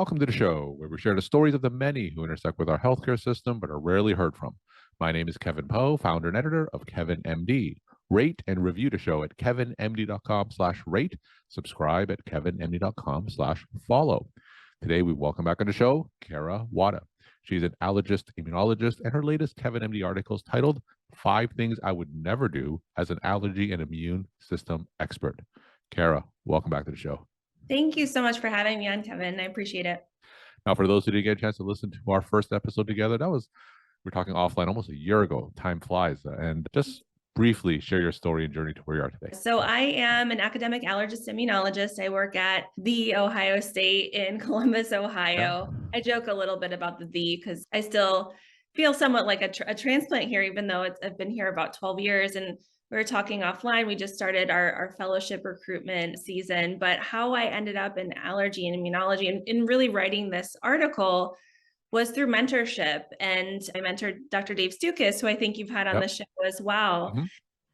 Welcome to the show where we share the stories of the many who intersect with our healthcare system but are rarely heard from. My name is Kevin Poe, founder and editor of Kevin MD. Rate and review the show at kevinmd.com/rate. Subscribe at kevinmd.com/follow. Today we welcome back on the show Kara Wada. She's an allergist-immunologist, and her latest Kevin MD article is titled 5 Things I Would Never Do as an Allergy and Immune System Expert. Kara, welcome back to the show. Thank you so much for having me on, Kevin. I appreciate it. Now, for those who didn't get a chance to listen to our first episode together, we're talking offline almost a year ago. Time flies. And just briefly share your story and journey to where you are today. So I am an academic allergist-immunologist. I work at the Ohio State in Columbus, Ohio. I joke a little bit about the because I still feel somewhat like a transplant here, even though I've been here about 12 years. And we were talking offline. We just started our fellowship recruitment season, but how I ended up in allergy and immunology and in really writing this article was through mentorship. And I mentored Dr. Dave Stukas, who I think you've had on the show as well. Mm-hmm.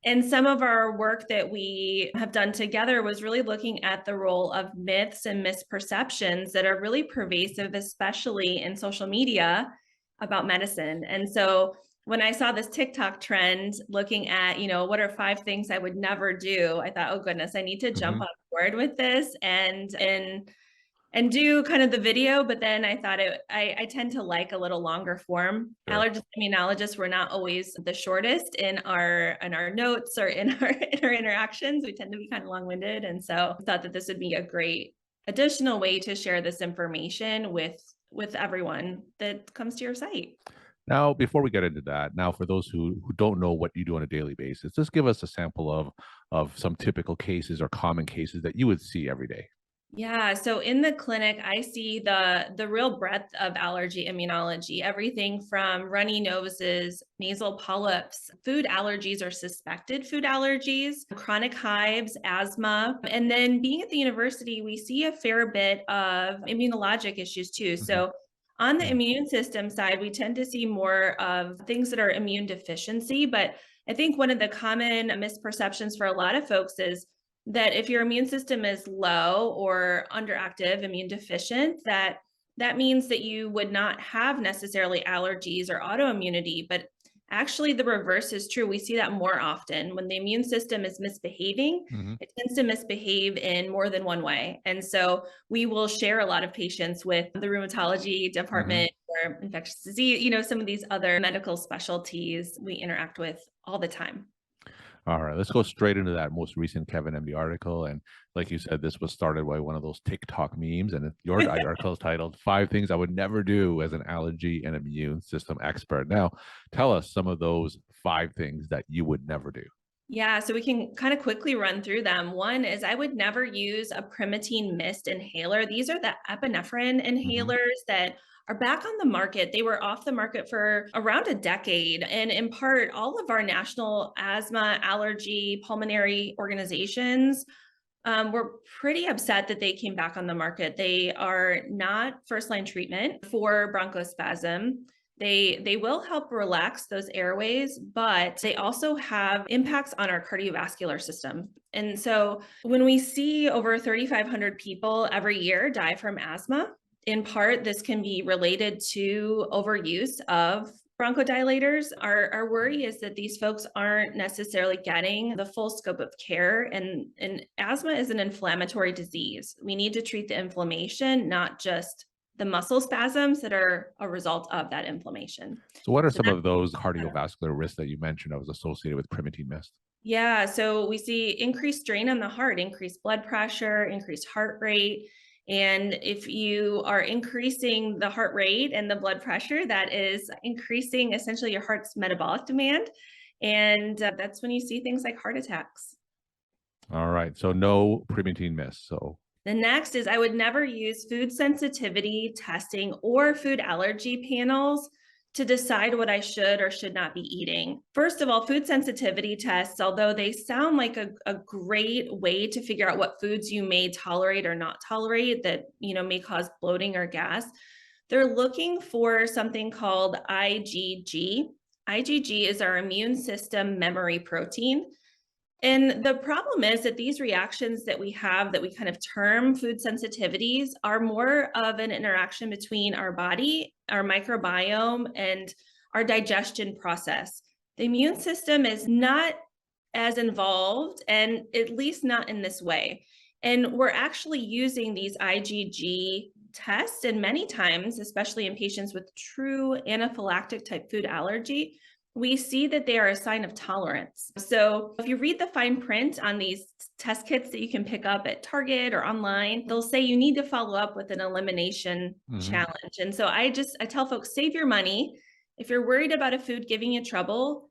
And some of our work that we have done together was really looking at the role of myths and misperceptions that are really pervasive, especially in social media about medicine. And so when I saw this TikTok trend looking at, what are 5 things I would never do, I thought, oh goodness, I need to jump on board with this and do kind of the video. But then I thought I tend to like a little longer form. Sure. Allergist-immunologists were not always the shortest in our notes or in our interactions. We tend to be kind of long-winded. And so I thought that this would be a great additional way to share this information with everyone that comes to your site. Now, before we get into that, for those who don't know what you do on a daily basis, just give us a sample of some typical cases or common cases that you would see every day. Yeah, so in the clinic, I see the real breadth of allergy immunology, everything from runny noses, nasal polyps, food allergies or suspected food allergies, chronic hives, asthma. And then being at the university, we see a fair bit of immunologic issues too. So on the immune system side, we tend to see more of things that are immune deficiency. But I think one of the common misperceptions for a lot of folks is that if your immune system is low or underactive, immune deficient, that means that you would not have necessarily allergies or autoimmunity. But actually, the reverse is true. We see that more often. When the immune system is misbehaving, it tends to misbehave in more than one way. And so we will share a lot of patients with the rheumatology department or infectious disease, some of these other medical specialties we interact with all the time. All right, let's go straight into that most recent Kevin MD article. And like you said, this was started by one of those TikTok memes. And your article is titled 5 Things I Would Never Do as an Allergy and Immune System Expert. Now, tell us some of those 5 things that you would never do. Yeah, so we can kind of quickly run through them. One is I would never use a Primatene Mist inhaler. These are the epinephrine inhalers that are back on the market. They were off the market for around a decade. And in part, all of our national asthma, allergy, pulmonary organizations were pretty upset that they came back on the market. They are not first-line treatment for bronchospasm. They will help relax those airways, but they also have impacts on our cardiovascular system. And so when we see over 3,500 people every year die from asthma, in part, this can be related to overuse of bronchodilators. Our worry is that these folks aren't necessarily getting the full scope of care. And asthma is an inflammatory disease. We need to treat the inflammation, not just the muscle spasms that are a result of that inflammation. So what are some of those cardiovascular risks that you mentioned that was associated with Primatene Mist? Yeah, so we see increased strain on the heart, increased blood pressure, increased heart rate. And if you are increasing the heart rate and the blood pressure, that is increasing essentially your heart's metabolic demand. And that's when you see things like heart attacks. All right, so no Primatene Mist. So the next is I would never use food sensitivity testing or food allergy panels to decide what I should or should not be eating. First of all, food sensitivity tests, although they sound like a great way to figure out what foods you may tolerate or not tolerate that may cause bloating or gas, they're looking for something called IgG. IgG is our immune system memory protein. And the problem is that these reactions that we have that we kind of term food sensitivities are more of an interaction between our body, our microbiome, and our digestion process. The immune system is not as involved, and at least not in this way. And we're actually using these IgG tests, and many times, especially in patients with true anaphylactic type food allergy, we see that they are a sign of tolerance. So if you read the fine print on these test kits that you can pick up at Target or online, they'll say you need to follow up with an elimination challenge. And so I tell folks, save your money. If you're worried about a food giving you trouble,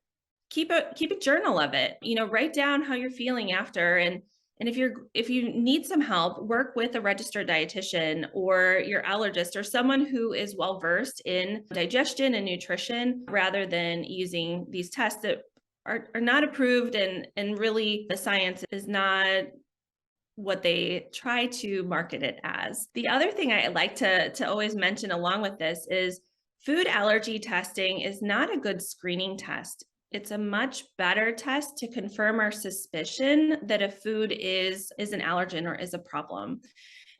keep a journal of it. Write down how you're feeling after, and if you need some help, work with a registered dietitian or your allergist or someone who is well versed in digestion and nutrition, rather than using these tests that are not approved, and really the science is not what they try to market it as. The other thing I like to always mention along with this is food allergy testing is not a good screening test. It's a much better test to confirm our suspicion that a food is an allergen or is a problem.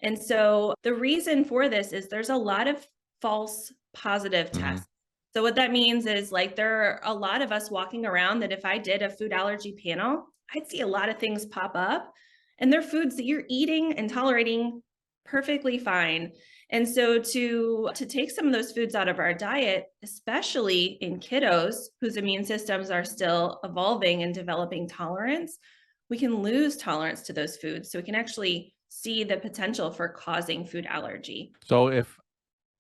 And so the reason for this is there's a lot of false positive tests. So what that means is, like, there are a lot of us walking around that if I did a food allergy panel, I'd see a lot of things pop up, and they're foods that you're eating and tolerating perfectly fine. And so to take some of those foods out of our diet, especially in kiddos whose immune systems are still evolving and developing tolerance, we can lose tolerance to those foods. So we can actually see the potential for causing food allergy. So if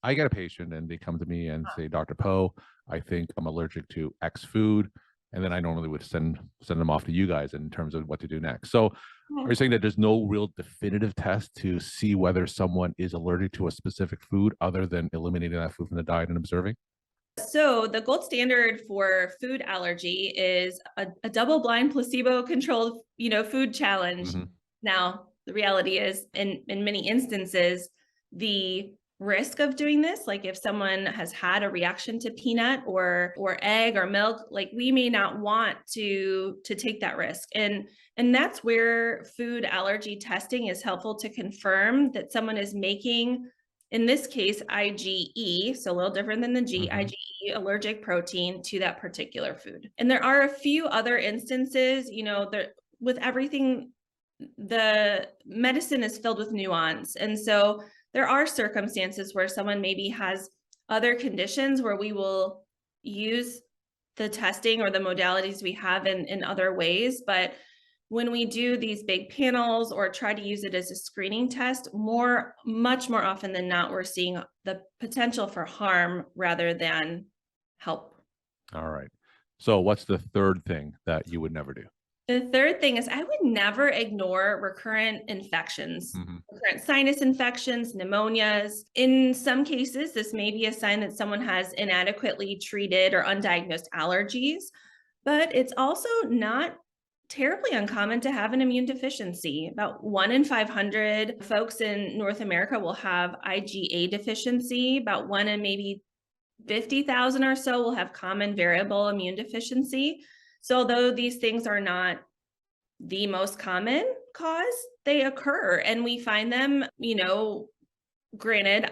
I get a patient and they come to me and say, Dr. Poe, I think I'm allergic to X food, and then I normally would send them off to you guys in terms of what to do next. So are you saying that there's no real definitive test to see whether someone is allergic to a specific food other than eliminating that food from the diet and observing? So the gold standard for food allergy is a double-blind, placebo-controlled, food challenge. Now, the reality is, in many instances, the risk of doing this, like if someone has had a reaction to peanut or egg or milk, like we may not want to take that risk. And that's where food allergy testing is helpful to confirm that someone is making, in this case, IgE, so a little different than the G, IgE, allergic protein to that particular food. And there are a few other instances, with everything, the medicine is filled with nuance. And so there are circumstances where someone maybe has other conditions where we will use the testing or the modalities we have in other ways. But when we do these big panels or try to use it as a screening test, much more often than not, we're seeing the potential for harm rather than help. All right. So what's the third thing that you would never do? The third thing is I would never ignore recurrent infections, recurrent sinus infections, pneumonias. In some cases, this may be a sign that someone has inadequately treated or undiagnosed allergies, but it's also not terribly uncommon to have an immune deficiency. About 1 in 500 folks in North America will have IgA deficiency. About 1 in maybe 50,000 or so will have common variable immune deficiency. So although these things are not the most common cause, they occur, and we find them, granted,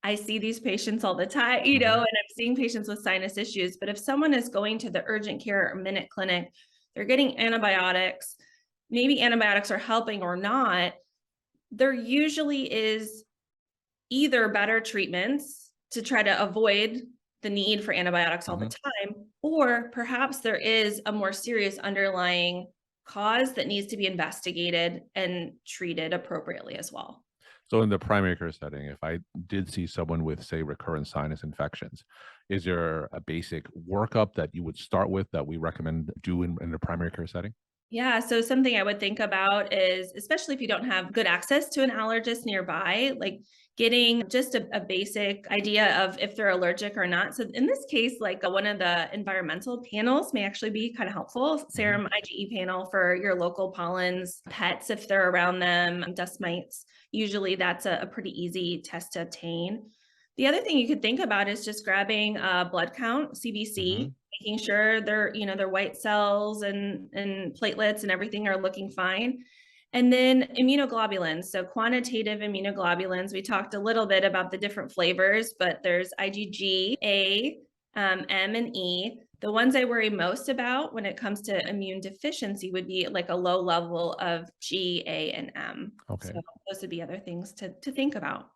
I see these patients all the time, and I'm seeing patients with sinus issues, but if someone is going to the urgent care or minute clinic, they're getting antibiotics, maybe antibiotics are helping or not, there usually is either better treatments to try to avoid the need for antibiotics all the time, or perhaps there is a more serious underlying cause that needs to be investigated and treated appropriately as well. So in the primary care setting, if I did see someone with, say, recurrent sinus infections, is there a basic workup that you would start with that we recommend doing in the primary care setting? Yeah, so something I would think about is, especially if you don't have good access to an allergist nearby, like getting just a basic idea of if they're allergic or not. So in this case, like one of the environmental panels may actually be kind of helpful. Serum IgE panel for your local pollens, pets if they're around them, dust mites. Usually that's a pretty easy test to obtain. The other thing you could think about is just grabbing a blood count, Hmm. CBC, making sure their white cells and platelets and everything are looking fine. And then immunoglobulins. So quantitative immunoglobulins, we talked a little bit about the different flavors, but there's IgG, A, M, and E. The ones I worry most about when it comes to immune deficiency would be like a low level of G, A, and M. So Okay. those would be other things to think about.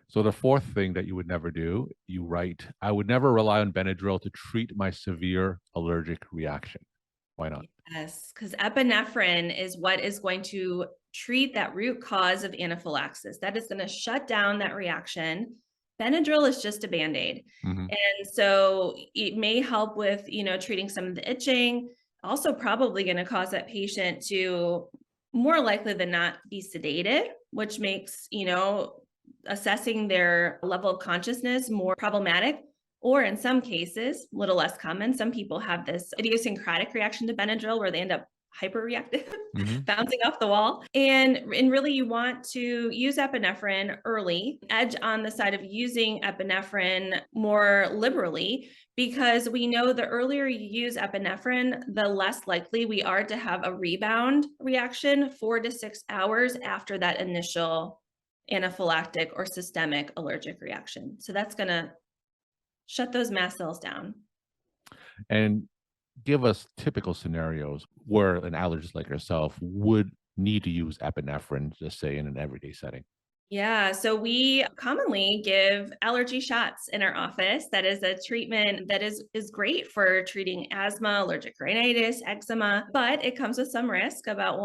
So the fourth thing that you would never do, you write, I would never rely on Benadryl to treat my severe allergic reaction. Why not? Yes, because epinephrine is what is going to treat that root cause of anaphylaxis. That is going to shut down that reaction. Benadryl is just a Band-Aid. Hmm. And so it may help with, treating some of the itching, also probably going to cause that patient to more likely than not be sedated, which makes, assessing their level of consciousness more problematic. Or in some cases, a little less common, some people have this idiosyncratic reaction to Benadryl where they end up hyperreactive, Hmm. bouncing off the wall. And really, you want to use epinephrine early, edge on the side of using epinephrine more liberally, because we know the earlier you use epinephrine, the less likely we are to have a rebound reaction 4 to 6 hours after that initial anaphylactic or systemic allergic reaction. So that's going to shut those mast cells down. And give us typical scenarios where an allergist like yourself would need to use epinephrine, just say in an everyday setting. Yeah, so we commonly give allergy shots in our office. That is a treatment that is great for treating asthma, allergic rhinitis, eczema, but it comes with some risk. About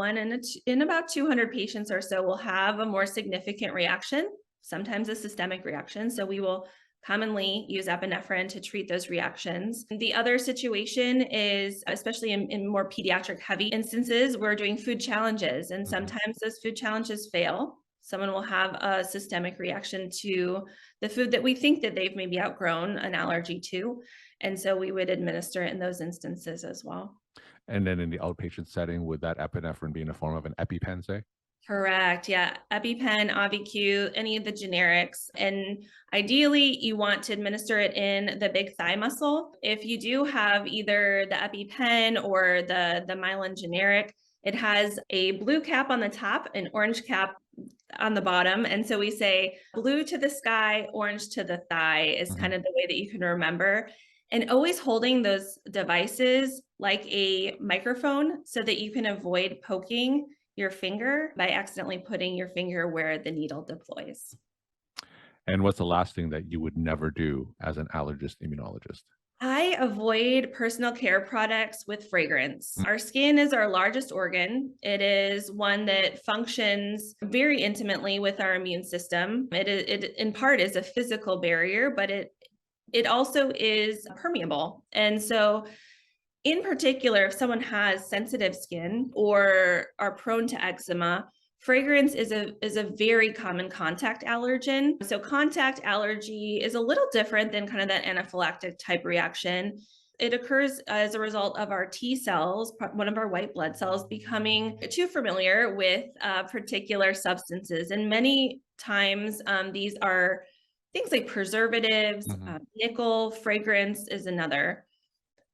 in about 200 patients or so will have a more significant reaction, sometimes a systemic reaction. So we will commonly use epinephrine to treat those reactions. The other situation is, especially in more pediatric heavy instances, we're doing food challenges, and Mhm. sometimes those food challenges fail. Someone will have a systemic reaction to the food that we think that they've maybe outgrown an allergy to. And so we would administer it in those instances as well. And then in the outpatient setting, would that epinephrine be in the form of an EpiPen, say? Correct. Yeah. EpiPen, AviQ, any of the generics. And ideally, you want to administer it in the big thigh muscle. If you do have either the EpiPen or the Mylan generic, it has a blue cap on the top, an orange cap on the bottom. And so we say blue to the sky, orange to the thigh is Mhm. kind of the way that you can remember. And always holding those devices like a microphone so that you can avoid poking your finger by accidentally putting your finger where the needle deploys. And what's the last thing that you would never do as an allergist immunologist? I avoid personal care products with fragrance. Mm. Our skin is our largest organ. It is one that functions very intimately with our immune system. It in part is a physical barrier, but it also is permeable. And so in particular, if someone has sensitive skin or are prone to eczema, fragrance is a very common contact allergen. So contact allergy is a little different than kind of that anaphylactic type reaction. It occurs as a result of our T cells, one of our white blood cells, becoming too familiar with particular substances. And many times these are things like preservatives, Mhm. nickel, fragrance is another.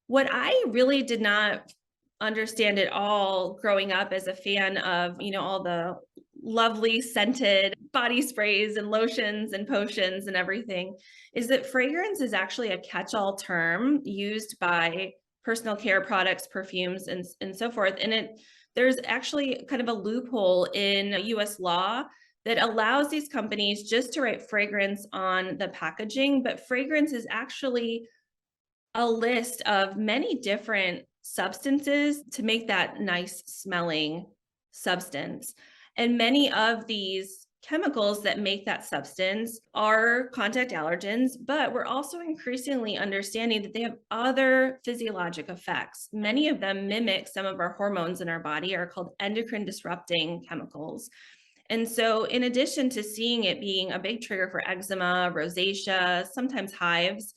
What I really did not understand at all growing up as a fan of, all the lovely scented body sprays and lotions and potions and everything, is that fragrance is actually a catch-all term used by personal care products, perfumes, and so forth. And there's actually kind of a loophole in US law that allows these companies just to write fragrance on the packaging, but fragrance is actually a list of many different substances to make that nice smelling substance. And many of these chemicals that make that substance are contact allergens, but we're also increasingly understanding that they have other physiologic effects. Many of them mimic some of our hormones in our body, are called endocrine disrupting chemicals. And so, in addition to seeing it being a big trigger for eczema, rosacea, sometimes hives,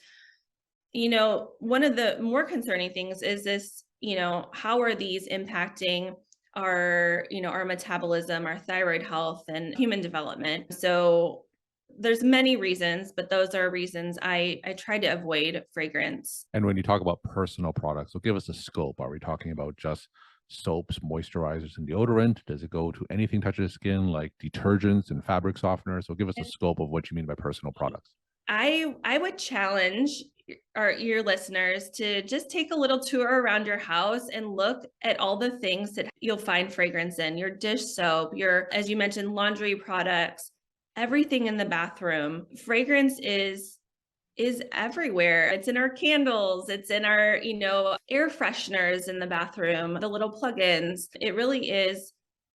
one of the more concerning things is this, how are these impacting our metabolism, our thyroid health, and human development? So there's many reasons, but those are reasons I try to avoid fragrance. And when you talk about personal products, so give us a scope. Are we talking about just soaps, moisturizers, and deodorant? Does it go to anything touches the skin, like detergents and fabric softeners? So give us a scope of what you mean by personal products. I would challenge your listeners to just take a little tour around your house and look at all the things that you'll find fragrance in: your dish soap, your, as you mentioned, laundry products, everything in the bathroom. Fragrance is everywhere. It's in our candles, it's in our, air fresheners in the bathroom, the little plugins. It really is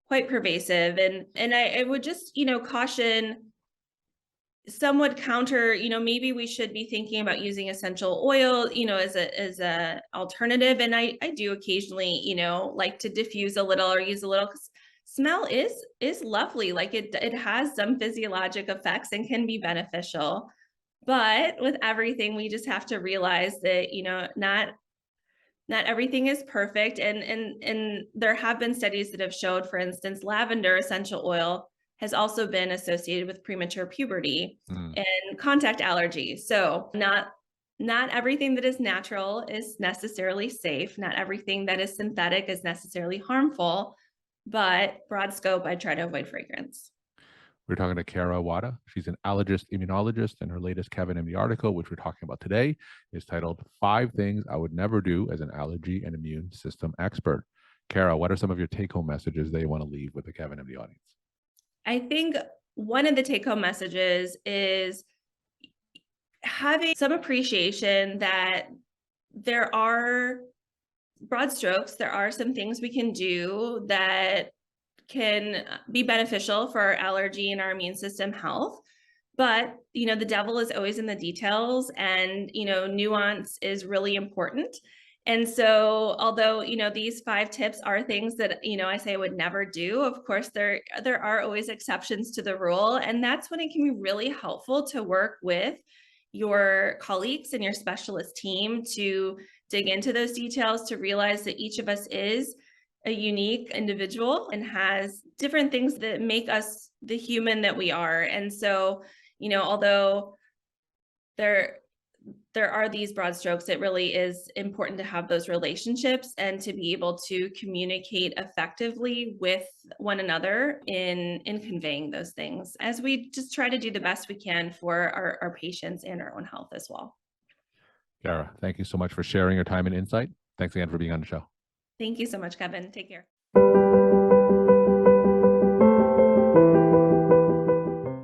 quite pervasive. And I would just, caution, some would counter, maybe we should be thinking about using essential oil, as a alternative. And I do occasionally, like to diffuse a little or use a little, 'cause smell is lovely. Like it has some physiologic effects and can be beneficial. But with everything, we just have to realize that, not everything is perfect. And there have been studies that have showed, for instance, lavender essential oil has also been associated with premature puberty Mm. and contact allergy. So not everything that is natural is necessarily safe. Not everything that is synthetic is necessarily harmful, but broad scope, I try to avoid fragrance. We're talking to Kara Wada. She's an allergist-immunologist, and her latest Kevin MD article, which we're talking about today, is titled "5 Things I Would Never Do as an Allergy and Immune System Expert." Kara, what are some of your take-home messages that you want to leave with the Kevin MD audience? I think one of the take-home messages is having some appreciation that there are broad strokes, there are some things we can do that can be beneficial for our allergy and our immune system health. But, the devil is always in the details, and, nuance is really important. And so, although, these 5 tips are things that, I say I would never do, of course, there are always exceptions to the rule. And that's when it can be really helpful to work with your colleagues and your specialist team to dig into those details, to realize that each of us is a unique individual and has different things that make us the human that we are. And so, although there are these broad strokes, it really is important to have those relationships and to be able to communicate effectively with one another in conveying those things, as we just try to do the best we can for our patients and our own health as well. Kara, thank you so much for sharing your time and insight. Thanks again for being on the show. Thank you so much, Kevin. Take care.